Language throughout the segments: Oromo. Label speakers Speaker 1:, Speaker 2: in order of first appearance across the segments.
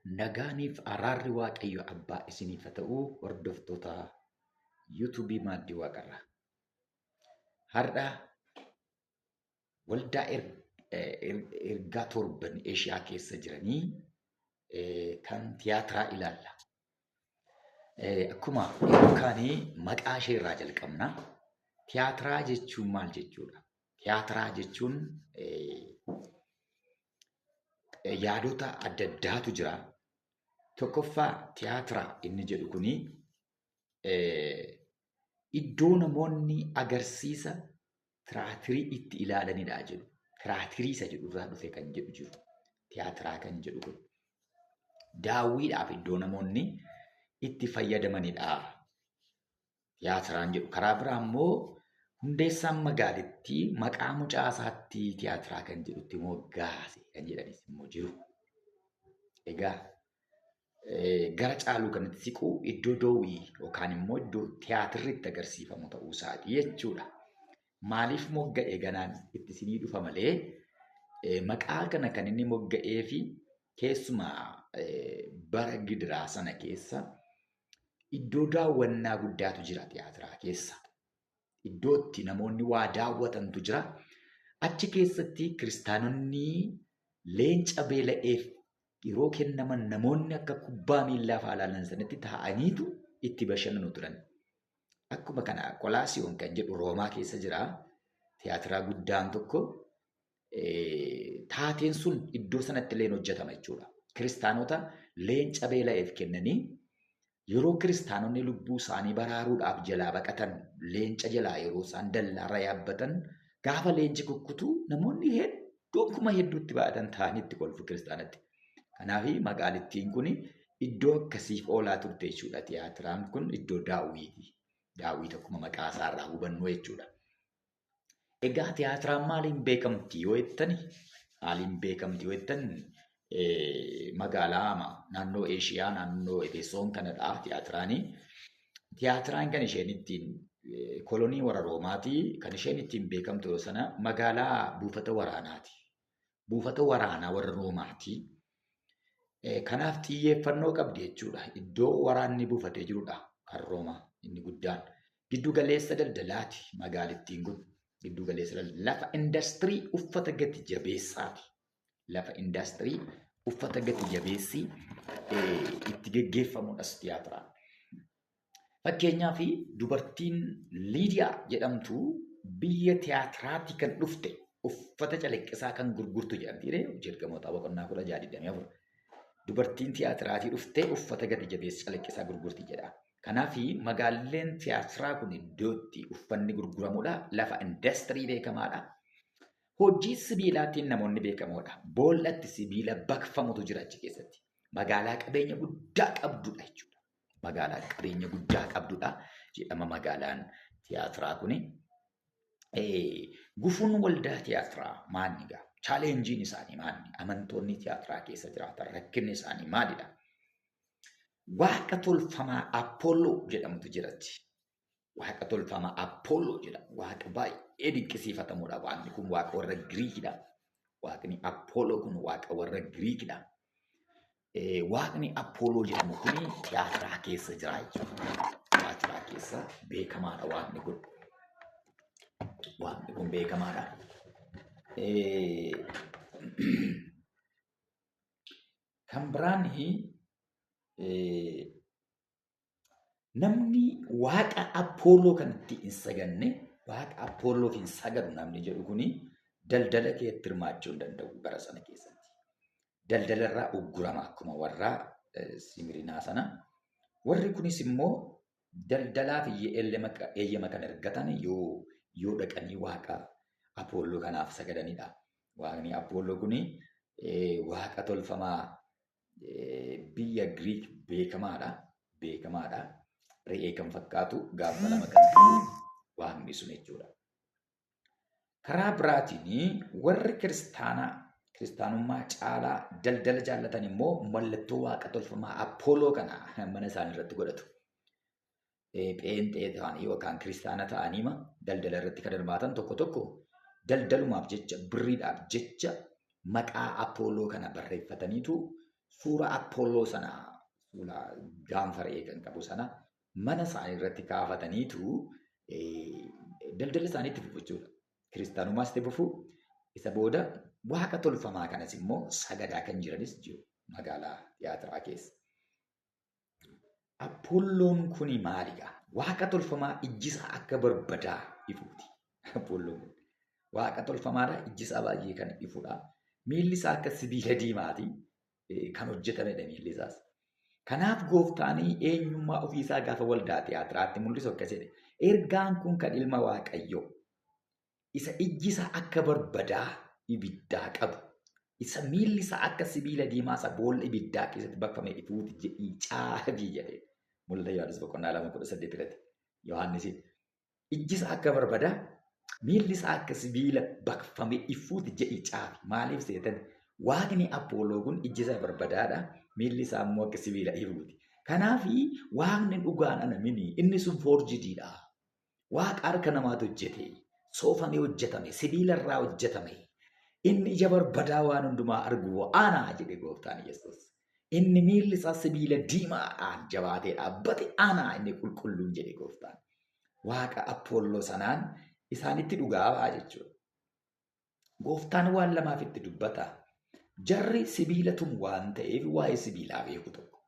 Speaker 1: Nagaaniif araarri Waaqayyo Abbaa isiniif haa ta'u hordoftoota yuutuubii Maaddii Waaqarraa. Har'a waldaa ergaa torban Eeshiyaa keessa jiranii kan tiyaatiraa ilaalla. Akkuma yookaanii maqaa ishee irraa jalqabna. Tiyaatiraa jechuun maal jechuudha? Tiyaatiraa jechuun yaadota adda addaatu jira. Tokkoffaa tiyaatiraa inni jedhu kuni iddoo namoonni agarsiisa tiraatirii itti ilaalanidha jedhu. Tiraatirii isa jedhu irraa dhufe kan jedhu jiru. Tiyaatiraa kan jedhu kun daawwiidhaaf iddoo namoonni itti fayyadamanidha. Tiyaatiraan jedhu. Karaa biraa immoo hundeessaan magaalittii maqaa mucaa isaatti tiyaatiraa kan jedhutti moggaase kan jedhanis immoo jiru. Egaa gara caaluu kanatti siquu iddoo doowwii yookaan immoo iddoo tiyaatirri itti agarsiifamu ta'uu isaati jechuudha. Maaliif mogga'e ganaan itti isinii dhufa malee maqaa kana kan inni mogga'ee fi keessumaa bara gidiraa sana keessa iddoo daawwannaa guddaatu jira tiyaatiraa keessa. Iddoo itti namoonni waa daawwatantu jira. Achi keessatti kiristaanonni leenca beela'eef yeroo kennaman namoonni akka kubbaa miillaa fa'aa ilaalan sanatti taa'aniitu itti bashannanu turan. Akkuma kana Kolaasiyoon kan jedhu Roomaa keessa jira. Tiyaatiraa guddaan tokko taateen sun iddoo sanatti illee hojjetama jechuudha. Kiristaanota leenca beela'eef kennanii yeroo kiristaanonni lubbuu isaanii baraaruudhaaf jalaa baqatan leenca jalaa yeroo isaan dallaarra yaabbatan gaafa leenci kukkutu namoonni hedduun kuma hedduutti baatan ta'anitti kolfu kiristaanatti. Kanaaf magaalittiin kun iddoo akkasiif oolaa turte jechuudha. Tiyaatiraan kun iddoo daawwiiti. Daawwii tokkuma maqaa isaarraa hubannu jechuudha. Egaa tiyaatiraan maaliin beekamti yoo jettan? Maaliin beekamti yoo jettan? Magaalaa naannoo Eeshiyaa naannoo Efesoon kanadha tiyaatiraanii. Tiyaatiraan kan isheen ittiin kolonii warra Roomaati. Kan isheen ittiin beekamtu yoo sana magaalaa buufata waraanaati. Buufata waraanaa warra Roomaati. Kanaaf xiyyeeffannoo qabdi jechuudha. Iddoo waraanni buufatee jirudha kan Roomaa inni guddaan. Giddu galeessa daldalaati magaalittiin kun. Giddu galeessa lafa indastirii uffata gati jabeessaati. Lafa indastirii uffata gati jabeessii itti geggeeffamudhas tiyaatiraan. Fakkeenyaaf dubartiin Liidiyaa jedhamtu biyya tiyaatiraatti kan dhufte uffata calaqqisaa kan gurgurtu jedhamti. Ergamoota boqonnaa 16:24. Dubartiin tiyaatiraatii dhuftee uffata gati jabeessa calaqqisaa gurgurti jedha. Kanaaf magaaleen tiyaatiraa kun iddootti uffanni gurguramudha. Lafa indastirii beekamaadha. Hojii sibiilaatiin namoonni beekamoodha. Boollatti sibiila baqfamutu jira achi keessatti. Magaalaa qabeenya guddaa qabdudha jechuudha. Magaalaa qabeenya guddaa qabdudha jedhama magaalaan tiyaatiraa kuni. Gufuun waldaa tiyaatiraa maali egaa? Chaalenjiin isaanii maali? Amantoonni tiyaatiraa keessa jiraatan rakkinni isaanii maalidha? Waaqa tolfamaa Appooloo jedhamutu jiratti. Waaqa tolfamaa Appooloo jedhama. Waaqa baay'ee dinqisiifatamudha. Waaqni kun waaqa warra Giriikidha. Waaqni Appooloo kun waaqa warra Giriikidha. Waaqni Appooloo jedhamu kun tiyaatiraa keessa jira jechuudha. Tiyaatiraa keessa beekamaadha waaqni kun. Waaqni kun beekamaadha. Kan biraan namni waaqa Appooloo kanatti hin saganne waaqa Appooloof hin sagadu namni jedhu kuni daldala keessatti hirmaachuu hin danda'u bara sana keessatti. Daldalarraa uggurama akkuma warra Simirinaa sana. Warri kunis immoo daldalaaf eeyyama kan argatan yoo dhaqanii waaqa Appooloo kanaaf sagadanidha. Waaqni Appooloo kuni waaqa tolfamaa biyya Giriik beekamaadha. Re'ee kan fakkaatu gaafa lama kan qabu waaqni sun jechuudha. Karaa biraatiin warri kiristaanummaa caalaa daldala jaallatan immoo mallattoo waaqa tolfamaa Appooloo kana mana isaanii irratti godhatu. Pheenxee ta'anii yookaan kiristaana ta'anii daldala irratti kan hirmaatan tokko tokko daldalumaaf jecha birriidhaaf jecha maqaa Appooloo kana barreeffataniitu Suura Appolloo sanaa, suura gaanfa re'ee kan qabu sana mana isaanii irratti kaafataniitu daldala isaanii itti fufu jechuudha. Kiristaanumaas itti fufu. Isa booda waaqa tolfamaa kanas immoo sagadaa kan jiranis jiru magaalaa Tiyaatiraa keessa. Apolloon kuni maaliidha? Waaqa tolfamaa ijjisaa akka barbadaa ifuuti. Apolloon kun waaqa tolfamaadha, ijjisaa baay'ee kan ifudha. Miilli isaa akka sibiila diimaati kan hojjetamedha miilli isaas. Kanaaf gooftaan eenyummaa ofiisaa gaafa waldaa Tiyaatiraatti mul'isu akkasidha. Ergaan kun kan ilma Waaqayyoo isa ijjisaa akka barbadaa ibiddaa qabu, isa miilli isaa akka sibiila diimaa isa boolla ibiddaa keessatti baqfame ifuuti jedhii caabii jedhee mul'ata Yohaannis boqonnaa 2:18 irratti Yohaannis ijjisaa akka barbadaa miilli isaa akka sibiila baqfame ifuuti jedhii caabii. Maaliif seetan waaqni Appooloo kun ijjisaa barbadaadha, miilli isaa immoo akka sibiila ifuuti. Kanaaf waaqni dhugaan ana mini inni sun foorjidiidha. Waaqa harka namaatu hojjete, soofamee hojjetame, sibiila irraa hojjetame. Inni ija barbadaa waan hundumaa argu ana jedhe gooftaan Yesuus. Inni miilli isaa sibiila diimaadhaan jabaatee dhaabbate ana inni qulqulluun jedhe gooftaan. Waaqa Appolloo sanaan isaanitti dhugaa ba'a jechuudha. Gooftaan waan lamaaf itti dubbata. Jarri sibiilatum waan ta'eef waa'ee sibiilaa beeku tokko.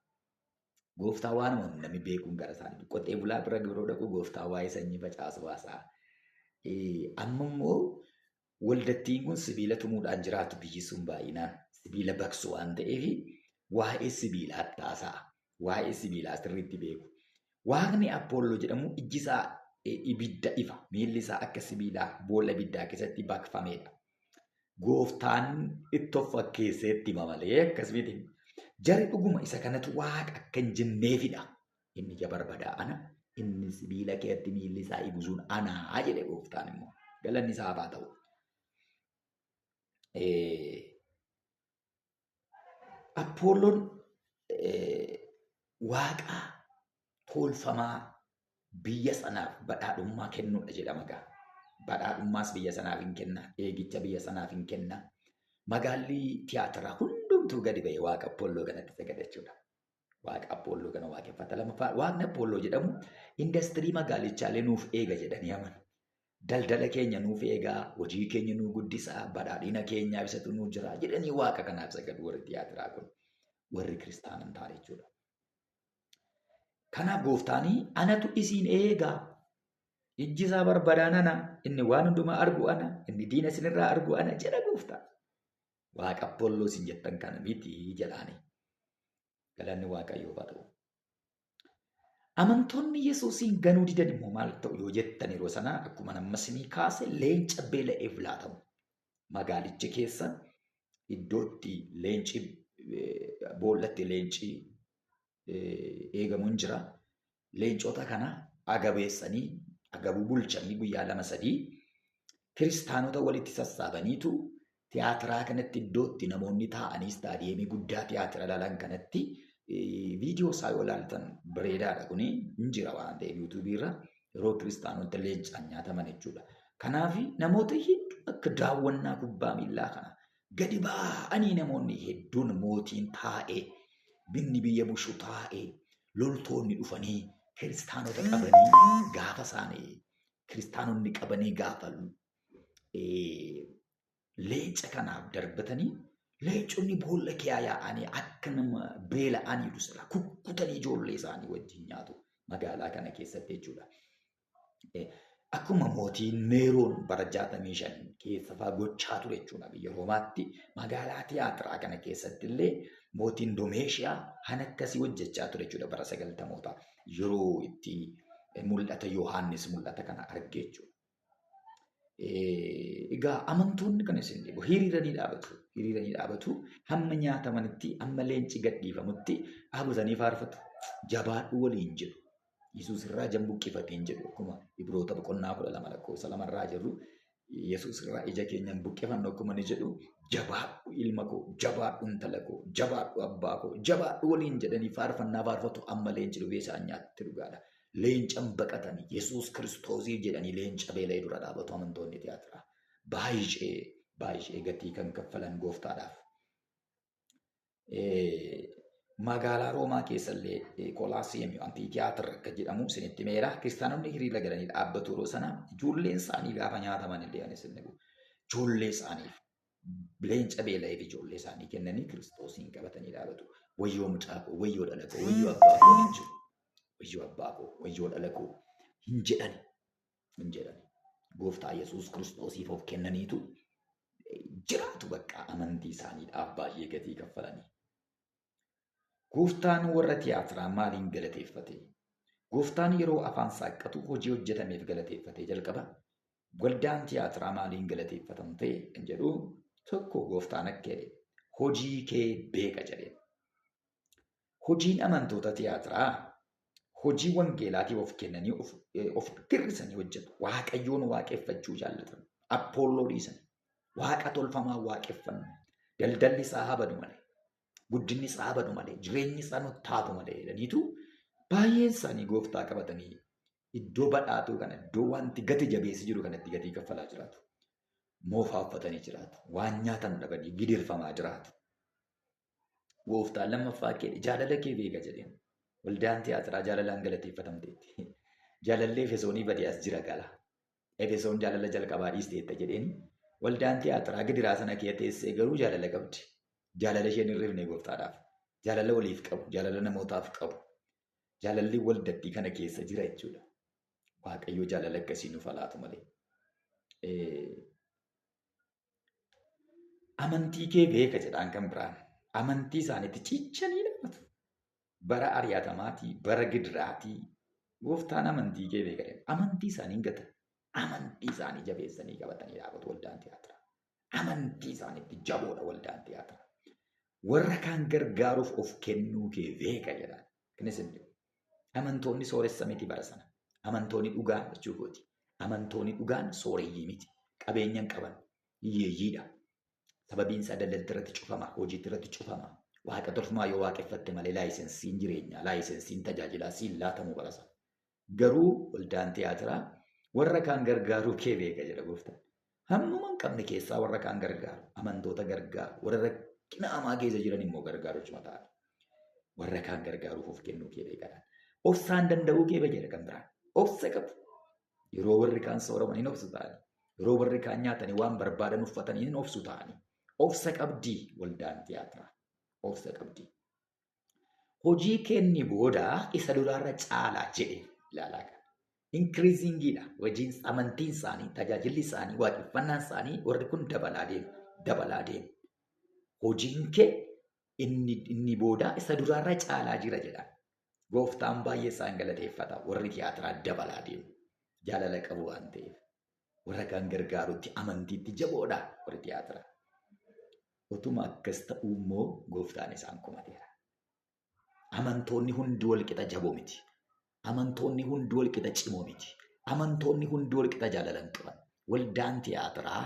Speaker 1: Gooftaa waan namni beekuun gara isaanii qotee bulaa bira biroo dhaqu gooftaa waa'ee sanyii facaasu baasaa. Amma immoo waldattiin kun sibiila tumuudhaan jiraatu biyyi sun baay'inaan sibiila baqsu waan ta'eef waa'ee sibiilaa taasa'a. Waa'ee sibiilaa sirriitti beeku. Waaqni Appolloo jedhamu ijjisaa ibidda ifa. Miilli isaa akka sibiilaa boolla ibiddaa keessatti baqfamedha. Gooftaan itti of fakkeesseetti hima malee akkas miti. Jarri dhuguma isa kanatu waaqa akka hin jenneefidha. Inni ija barbadaa ana, inni sibiila keetti miilli isaa ibusuun anaa jedhe gooftaan immoo. Galanni isaa haa ta'u. Apolloon waaqa tolfamaa biyya sanaaf badhaadhummaa kennuudha jedhama gaa. Badhaadhummaas biyya sanaaf hin kenna, eegicha biyya sanaaf hin kenna. Magaalli Tiyaatiraa hundumtuu gadi ba'e waaqa Appolloo kanatti sagadachuudha. Waaqa Appolloo kana waaqeffata. Lammaffaa waaqni Appolloo jedhamu industirii magaalichaalee nuuf eega jedhanii amanu. Daldala keenya nuuf eegaa, hojii keenya nuu guddisaa, badhaadhina keenyaa ibsatu nuu jira jedhanii waaqa kanaaf sagadu warri Tiyaatiraa kun. Warri kiristaanan ta'a jechuudha. Kanaaf gooftaanii anatu isiin eegaa. Ijji isaa barbadaan ana, inni waan hundumaa argu ana, inni diina isinirraa argu ana jedha gooftaan. Waaqa Appolloo isin jettan kana miti jedhaani. Galanni Waaqayyoo haa ta'u. Amantoonni Yesuusiin ganuu didan immoo maal ta'u yoo jettan yeroo sanaa akkuma nama isinii kaase leenca beela'eef laatamu. Magaalicha keessa iddootti leenci boollatti leenci eegamuun jira. Leencota kana agabeessanii agabuu bulchanii guyyaa 2-3 kiristaanota walitti sassaabaniitu Tiyaatiraa kanatti iddootti namoonni taa'anii istaadiyeemii guddaa Tiyaatira ilaalan kanatti viidiyoo isaa yoo ilaaltan bareedaadha kuni hin jira waan ta'eef yuutuubii irra yeroo kiristaanota leencaan nyaataman jechuudha. Kanaaf namoota hedduu akka daawwannaa kubbaa miillaa kana gadi ba'anii namoonni hedduun mootiin taa'ee binni biyya bushu taa'ee loltoonni dhufanii kiristaanota qabanii gaafa isaanii kiristaanonni qabanii gaafa leenca kanaaf darbatanii leenconni boolla kee yaa'anii akka nama beela'anii dhusira kukkutanii ijoollee isaanii wajjin nyaatu magaalaa kana keessatti jechuudha. Akkuma mootiin Neeroon bara 65 keessa fa'aa gochaa ture jechuudha biyya Roomaatti magaalaa Tiyaatiraa kana keessatti illee mootiin Doomeeshiyaa kan akkasii hojjechaa ture jechuudha bara 90moota yeroo itti mul'ata Yohaannis mul'ata kana arge jechuudha. Egaa amantoonni kan isin dhibu hiriiranii dhaabatu hamma nyaatamanitti hamma leenci gadhiifamutti dhaabatanii faarfatu jabaadhu waliin jedhu. Yesuus irraa jambuqqifateen jedhu akkuma Ibroota boqonnaa 12:2 irraa jirru Yesuus irraa ija keenyaan buqqifannu akkuma ni jedhu jabaadhu ilma koo, jabaadhu intala koo, jabaadhu abbaa koo, jabaadhu waliin jedhanii faarfannaa faarfatu amma leenci dhufee isaan nyaatti dhugaadha. Leencan baqatanii Yesuus Kiristoosii jedhanii leenca beela'ee dura dhaabatu amantoonni Tiyaatiraa. Baay'ee gatii kan kaffalan gooftaadhaaf. magaalaa Roomaa keessallee Kolaasiyemii wanti tiyaatirri akka jedhamu isinitti meera. Kiristaanonni hiriira galanii dhaabbatu yeroo sana ijoolleen isaanii gaafa nyaataman illee anis inni ijoollee isaaniif leenca beela'eef ijoollee isaanii kennanii Kiristoosiin qabatanii dhaabatu. Wayyoo mucaa koo, wayyoo dhala koo, wayyoo abbaa koo hin jiru. Wayyoo abbaa koo, wayyoo dhala koo hin jedhani. Hin jedhani. Gooftaa Yesuus Kiristoosiif of kennaniitu jiraatu bakka amantii isaaniidhaaf baay'ee gatii kaffalanii. Gooftaan warra tiyaatiraa maaliin galateeffate? Gooftaan yeroo afaan saaqqatu hojii hojjetameef galateeffate jalqaba. Waldaan tiyaatiraa maaliin galateeffatamte kan jedhu tokko gooftaan akka jedhe hojii kee beeka jedhe. Hojiin amantoota tiyaatiraa hojii wangeelaatiif of kennanii of tirrisanii hojjetu. Waaqayyoon waaqeffachuu jaallatan. Appoolloo dhiisan. Waaqa tolfamaa waaqeffannu. Daldalli isaa habadu malee. Guddinni isaa habadu malee. Jireenyi isaa nutti taatu malee jedhaniitu baay'een isaanii gooftaa qabatanii iddoo badhaatuu kana iddoo wanti gati jabeessi jiru kanatti gatii kaffalaa jiraatu. Moofaa uffatanii jiraatu. Waan nyaatan dhabanii gidirfamaa jiraatu. Gooftaan lammaffaa kee jaalala kee beeka jedheen. Waldaan tiyaatiraa jaalalaan galateeffatamteetti. Jaalalli Efesoonii badee as jira gala. Efesoon jaalala jalqabaa dhiisteetta jedheen. Waldaan tiyaatiraa gidiraa sana kee teessee garuu jaalala qabdi. Jaalala isheen hin rifne gooftaadhaaf. Jaalala waliif qabu. Jaalala namootaaf qabu. Jaalalli waldattii kana keessa jira jechuudha. Waaqayyoo jaalala akkasii nuuf laatu malee. Amantii kee beeka jedhaan kan biraan. Amantii isaaniitti cichanii dhaabatu. Bara ari'atamaatii, bara gidiraatii. Gooftaan amantii kee beeka jedha. Amantii isaanii hin gatan. Amantii isaanii jabeessanii qabatanii dhaabatu waldaan tiyaatiraa. Amantii isaaniitti jaboodha waldaan tiyaatiraa. Warra kaan gargaaruuf of kennuu kee beeka jedhaan. Kanis hin jiru. Amantoonni sooressa miti bara sana. Amantoonni dhugaan jechuu kooti. Amantoonni dhugaan sooreyyii miti. Qabeenya hin qaban. Hiyyeeyyiidha. Sababiin isaa daldalti irratti cufama. Hojiitti irratti cufama. Waaqa tolfamaa yoo waaqeffatte malee laayisensiin jireenyaa, laayisensiin tajaajilaa siin laatamuu bara sana. Garuu waldaan tiyaatiraa warra kaan gargaaruu kee beeka jedha gooftaan. Hammuma hin qabne keessaa warra kaan gargaaru. Amantoota gargaaru. Warra rakkina hamaa keessa jiran immoo gargaaru cima ta'an. Warra kaan gargaaruuf of kennuu kee beekadhaan. Obsaan danda'uu kee beeka jedha kan biraan. Obsa qabu. Yeroo warri kaan sooraman hin obsu ta'ani. Yeroo warri kaan nyaatanii waan barbaadan uffatanii hin obsu ta'ani. Obsa qabdii waldaan tiyaatiraa. Obsa qabdii. Hojii kenni booda isa duraarra caalaa jedhe ilaalaa kan. Inkiriizingiidha. Hojiin amantiin isaanii, tajaajilli isaanii, waaqeffannaan isaanii warri kun dabalaa deemu. Dabalaa deemu. Hojiin kee inni booda isa duraarra caalaa jira jedha. Gooftaan baay'ee isaan galateeffata. Warri tiyaatiraa dabalaa deemu. Jaalala qabu waan ta'eef. Warra kaan gargaarutti amantiitti jaboodha warri tiyaatiraa. Utuma akkas ta'uu immoo gooftaan isaan kumateera. Amantoonni hundi walqixa jaboo miti. Amantoonni hundi walqixa cimoo miti. Amantoonni hundi walqixa jaalala hin qaban. Waldaan tiyaatiraa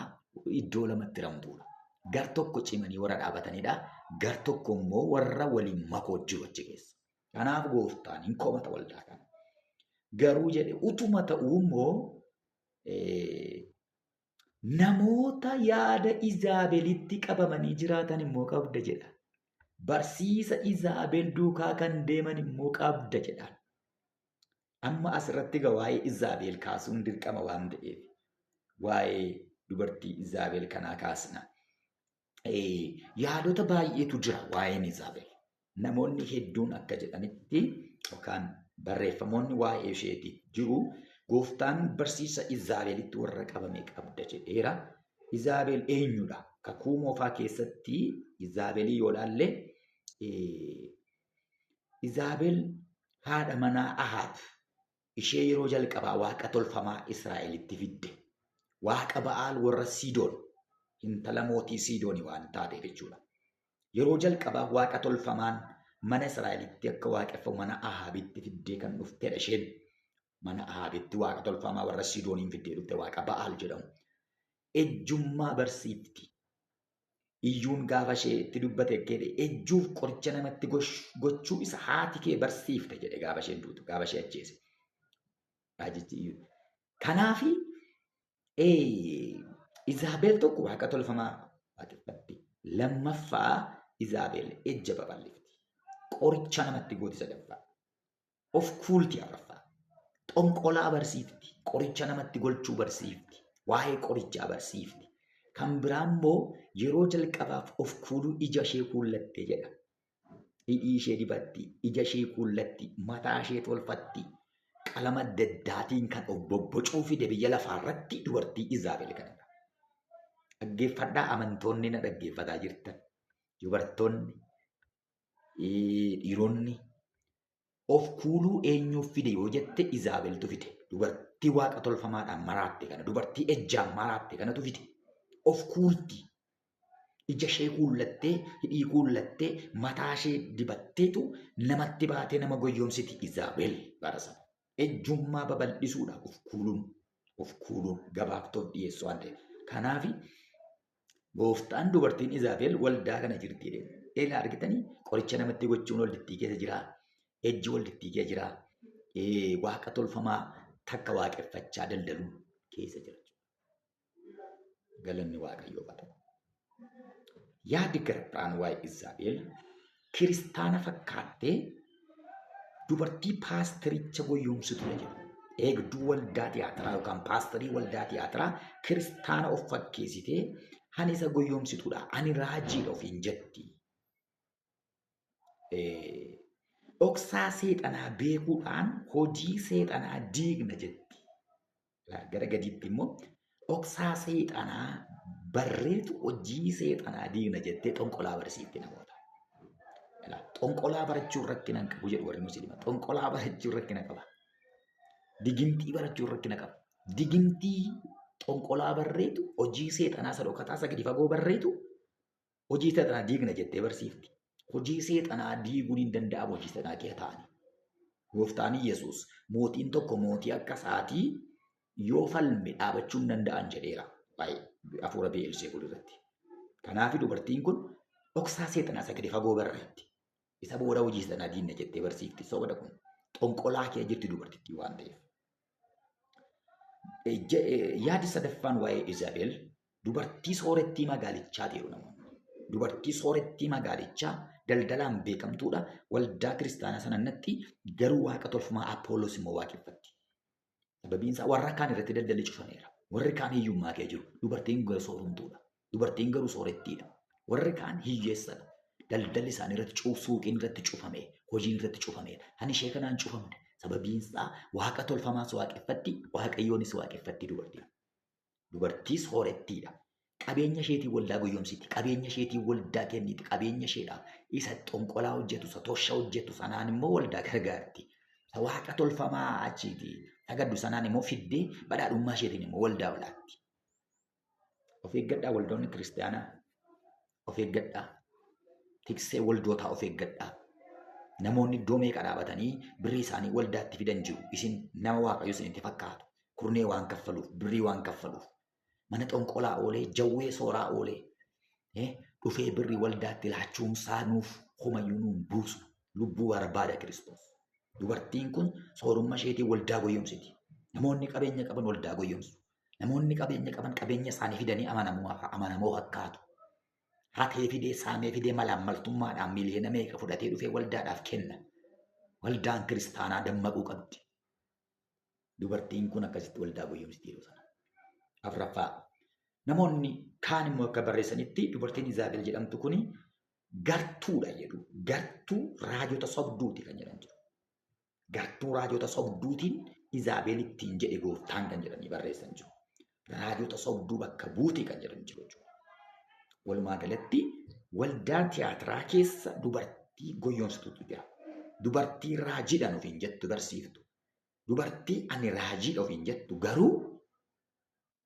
Speaker 1: iddoo lamatti ramtuudha. Gar tokko cimanii warra dhaabatanidha. Gar tokko immoo warra waliin makoo jiru achi keessa. Kanaaf gooftaan hin komata waldaa kana. Garuu jedhe utuma ta'uu immoo namoota yaada Izaabelitti qabamanii jiraatan immoo qabda jedha. Barsiisa Izaabel duukaa kan deeman immoo qabda jedhaan. Amma asirratti waa'ee Izaabel kaasuun dirqama waan ta'eef waa'ee dubartii Izaabel kanaa kaasna. Yaadota baay'eetu jira waa'een Izaabel. Namoonni hedduun akka jedhanitti yookaan barreeffamoonni waa'ee isheetii jiru. Gooftaan barsiisa Izaabelitti warra qabame qabda jedheera. Izaabel eenyudha? Kakuu moofaa keessatti Izaabelii yoo ilaalle Izaabel haadha manaa Ahaab ishee yeroo jalqabaa waaqa tolfamaa Israa'elitti fidde. Waaqa Ba'aal warra Siidoon intala mootii Siidoonii waan taateef jechuudha. Yeroo jalqabaa waaqa tolfamaan mana Israa'elitti akka waaqeffamu mana Ahaabitti fiddee kan dhuftedha isheen. Mana Ahaabitti waaqa tolfamaa warra Siidooniin fiddee dhufte waaqa Ba'aal jedhamu. Ejjummaa barsiifti. Iyyuun gaafa ishee itti dubbate jedhe ejjuuf qoricha namatti gochuu isa haati kee barsiifte jedhe gaafa isheen duutu gaafa ishee ajjeese. Kanaafi Izaabel tokko waaqa tolfamaa waaqeffatti. Lammaffaa Izaabel ejja babal'ifti. Qoricha namatti gooti sadaffaa. Of kuulti afuraffaa. Xonqolaa barsiifti. Qoricha namatti golchuu barsiifti. Waa'ee qorichaa barsiifti. Kan biraa immoo yeroo jalqabaaf of kuuluu ija ishee kuullatte jedha. Hidhii ishee dibatti, ija ishee kuullatti, mataa ishee tolfatti, qalama adda addaatiin kan of bobbocuu fide biyya lafaa irratti dubartii Izaabel kanadha. Dhaggeeffadhaa amantoonni na dhaggeeffataa jirtan. Dubartoonni, dhiironni of kuuluu eenyuuf fide yoo jette Izaabeltu fide. Dubartii waaqa tolfamaadhaan maraatte kana, dubartii ejjaan maraatte kanatu fide. Of kuulti. Ija ishee kuullattee, hidhii kuullattee, mataa ishee dibatteetu namatti baatee nama goyyomsiti Izaabel bara sana. Ejjummaa babal'isuudhaaf of kuuluun gabaaftoof dhiyeessu waan ta'eef. Kanaaf gooftaan dubartiin Izaabel waldaa kana jirti. Eela argitanii qoricha namatti gochuun waldittii keessa jira. Ejji waldittii keessa jira. Waaqa tolfamaa takka waaqeffachaa daldaluun keessa jira. Galanni Waaqayyoo badhaadha. Yaadi gara biraan waa'ee Izaabel kiristaana fakkaattee dubartii paastaricha goyyomsitudha jedhu. Eegduu waldaa tiyaatiraa yookaan paastarii waldaa tiyaatiraa kiristaana of fakkeessitee ani isa goyyomsitudha. Ani raajiidha ofiin jetti. Dhoksaa seexanaa beekuudhaan hojii seexanaa diigna jetti. Gara gadiitti immoo dhoksaa seexanaa barreetu hojii seexanaa diigna jettee xonqolaa barsiifti namoota. Xonqolaa barachuun rakkina hin qabu jedhu warri musliimaa. Xonqolaa barachuun rakkina qaba. Digimtii barachuun rakkina qaba. Digimtii xonqolaa barreetu hojii seexanaa sadokkataa isa gadi fagoo barreetu hojii seexanaa diigna jettee barsiifti. Hojii seexanaa diiguun hin danda'amu hojii seexanaa kee ta'ani. Gooftaan Yesuus mootiin tokko mootii akka isaatii yoo falme dhaabachuu hin danda'an jedheera. Hafuura Beelzebul irratti. Kanaaf dubartiin kun dhoksaa seexanaa isa gadi fagoo barreetti. Isa booda hojii seexanaa diigna jettee barsiifti. Sobada kun xonqolaa kee jirti dubartittii waan ta'eef. Yaadi sadaffaan waa'ee Izaabel dubartii soorettii magaalichaa jedhu namoonni. Dubartii soorettii magaalichaa daldalaan beekamtuudha. Waldaa kiristaanaa sanatti garuu waaqa tolfamaa Apollos immoo waaqeffatti. Sababiin isaa warra kaan irratti daldalli cufameera. Warri kaan hiyyummaa kee jiru. Dubartiin garuu soorumtuudha. Dubartiin garuu soorettiidha. Warri kaan hiyyeessadha. Daldalli isaanii irratti suuqiin irratti cufame, hojiin irratti cufameera. Ani ishee kanaan cufamne. Sababiin isaa waaqa tolfamaas waaqeffatti, waaqayyoonis waaqeffatti dubartiin. Dubartii soorettiidha. Qabeenya isheetiin waldaa goyyomsiti. Qabeenya isheetiin waldaa kenniti. Qabeenya isheedha. Isa xonqolaa hojjetu, isa tosha hojjetu sanaan immoo waldaa gargaarti. Isa waaqa tolfamaa achiiti. Sagaddu sanaan immoo fiddee badhaadhummaa isheetiin immoo waldaa balaatti. Of eeggadhaa waldoonni kiristaanaa. Of eeggadhaa. Tiksee waldootaa of eeggadhaa. Namoonni iddoo meeqa dhaabatanii birrii isaanii waldaatti fidan jiru. Isin nama waaqayyo isinitti fakkaatu. Kurnee waan kaffaluuf, birrii waan kaffaluuf. Mana xonqolaa oolee, jawwee sooraa oolee. Dhufee birrii waldaatti laachuunsaa nuuf homayyuu nuun buusu. Lubbuu barbaada Kiristoos. Dubartiin kun soorummaa isheetiin waldaa goyyomsiti. Namoonni qabeenya qaban waldaa goyyomsu. Namoonni qabeenya qaban qabeenya isaanii fidanii amanamoo fakkaatu. Hatee fidee saamee fidee malaammaltummaadhaan miliyoona meeqa fudhatee dhufee waldaadhaaf kenna. Waldaan kiristaanaa dammaquu qabdi. Dubartiin kun akkasitti waldaa goyyomsiti yeroo sana. Afuraffaa. Namoonni kaan immoo akka barreessanitti dubartiin Izaabel jedhamtu kuni gartuudha jedhu. Gartuu raajota sobduuti kan jedhan jiru. Gartuu raajota sobduutiin Izaabel ittiin jedhe gooftaan kan jedhanii barreessan jiru. Raajota sobduu bakka buutii kan jedhan jiru jechuudha. Walumaa galatti waldaa tiyaatiraa keessa dubartii goyyomsitutu jira. Dubartii raajiidhaan ofiin jettu barsiiftu. Dubartii ani raajiidha ofiin jettu garuu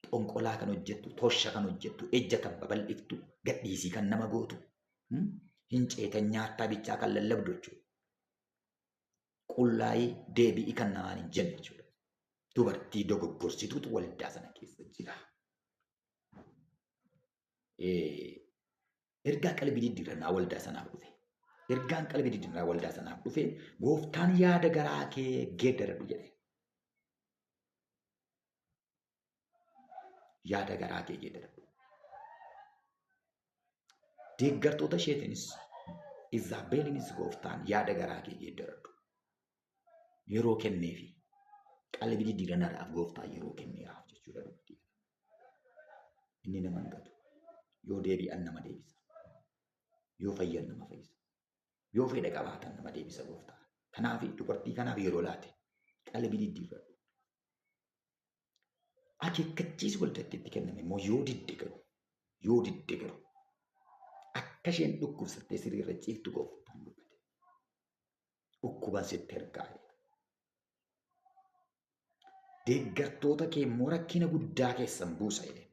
Speaker 1: xonqolaa kan hojjettu, tosha kan hojjettu, ejja kan babal'iftu, gadhiisii kan nama gootu, hin ceetan nyaattaa bichaa kan lallabdu jechuudha. Qullaa'ii deebi'ii kan namaan hin jenne jechuudha. Dubartii dogoggorsituutu waldaa sana keessa jira. Ergaa qalbii diddiirrannaa waldaa sanaaf dhufe. Ergaan qalbii diddiirrannaa waldaa sanaaf dhufe gooftaan yaada garaa kee geeddaradhu jedhe. Yaada garaa kee geeddaradhu. Deeggartoota isheetiinis Izaabeliinis gooftaan yaada garaa kee geeddaradhu. Yeroo kenneefi qalbii diddiiranaadhaaf gooftaan yeroo kenneeraaf jechuudha dubbii. Inni nama hin gatu. Yoo deebi'an nama deebisa. Yoo fayyan nama fayyisa. Yoo fedha qabaatan nama deebisa gooftaan. Kanaaf dubartii kanaaf yeroo laate qalbii diddiirradhu. Akeekkachiisi waldatti itti kenname immoo yoo didde galu akka isheen dhukkubsattee siriirra ciiftu gooftaan dubbate. Dhukkubaan sitti ergaa. Deeggartoota kee immoo rakkina guddaa keessan buusa jedheen.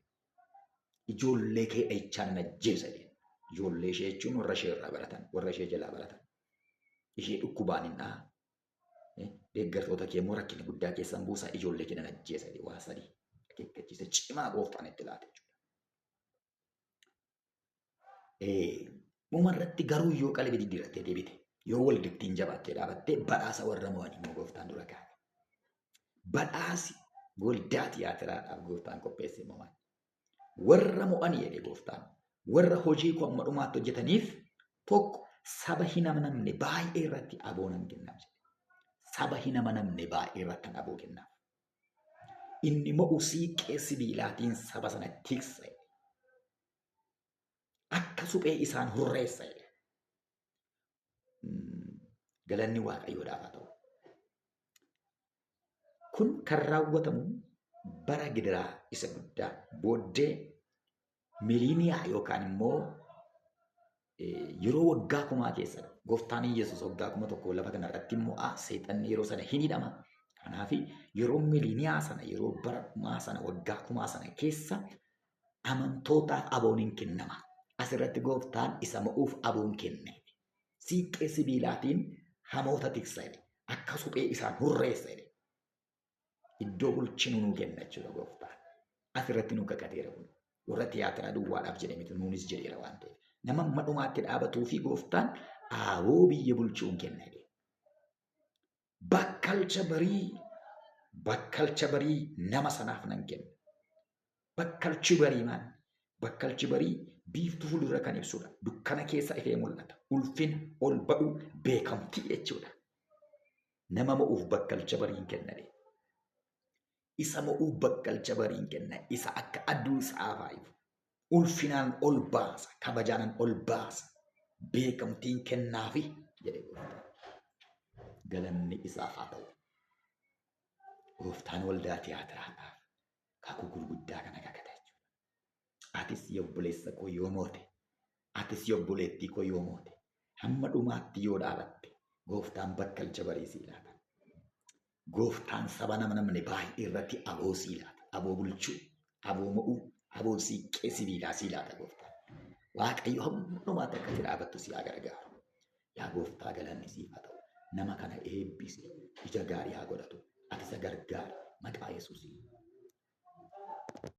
Speaker 1: Ijoollee kee dhahichaan ajjeesa jedheen. Ijoollee ishee jechuun warra ishee irraa baratan, warra ishee jalaa baratan. Ishee dhukkubaan hin dhaha. Deeggartoota kee immoo rakkina guddaa keessan buusa ijoollee kee ajjeesa jedhee waa sadii akeekkachiisa cimaa gooftaan itti laate jechuudha. Uumarratti garuu yoo qalbii diddiirattee deebite, yoo waldittiin jabaattee dhaabattee badhaasa warra mo'an immoo gooftaan dura kaa'e. Badhaasi waldaa tiyaatiraadhaaf gooftaan qopheesse immoo maali? Warra mo'an jedhee gooftaan warra hojii koo amma dhumaatti hojjetaniif tokko saba hin amanamne baay'ee irratti aboo nan kennaaf jedhe. Saba hin amanamne baay'ee irratti aboo kennaaf. Inni mo'u siiqqee sibiilaatiin saba sana tiksa. Akka suphee isaan hurreessa. Galanni Waaqayyoodhaaf haa ta'u. Kun kan raawwatamu bara gidiraa isa guddaa booddee miliiniyaa yookaan immoo yeroo waggaa kumaa keessa gooftaan Yesuus waggaa 1000 lafa kanarratti mo'aa seexanni yeroo sana hin hidhama. Kanaaf yeroo miliiniyaa sana yeroo bara kumaa sana waggaa kumaa sana keessa amantootaaf aboon hin kennama. Asirratti gooftaan isa mo'uuf aboon kenne. Siiqqee sibiilaatiin hamoota tiksa akka suphee isaan hurreessa. Iddoo bulchinu nuu kenna jechuudha gooftaan. Asirratti nu kakateera kun. Warra tiyaatiraa duwwaadhaaf jedhameti nuunis jedheera waan ta'eef. Nama madhumaatti dhaabatuu fi gooftaan aboo biyya bulchuun kenna. Bakkalcha barii nama sanaaf nan kenna. Bakkalchi barii maal? Bakkalchi barii biiftuu fuuldura kan ibsudha. Dukkana keessa ifee mul'ata. Ulfina ol ba'u beekamtii jechuudha. Nama mo'uuf bakkalcha bariin kenna. Isa mo'uuf bakkalcha bariin kenna. Isa akka aduu isaa faayifu. Ulfinaan ol baasa. Kabajaanan ol baasa. Beekamtiin kennaafi jedhee gooftaan. Galanni isaaf haa ta'u. Gooftaan waldaa tiyaatiraadhaaf kakuu gurguddaa kana kakata jechuudha. Atis obboleessa koo yoo moote, atis obboleettii koo yoo moote, hamma dhumaatti yoo dhaabatte gooftaan bakkalcha barii sii laata. Gooftaan saba nama namne baay'ee irratti aboo sii laata. Aboo bulchuu, aboo mo'uu, aboo siiqqee sibiilaa sii laata gooftaan. Waaqayyo hamma dhumaatti akkatti dhaabattu si haa gargaaru. Yaa gooftaa galanni siif haa ta'u. Nama kana eebbisi. Ija gaarii haa godhatu. Ati isa gargaara. Maqaa Yesuusiin.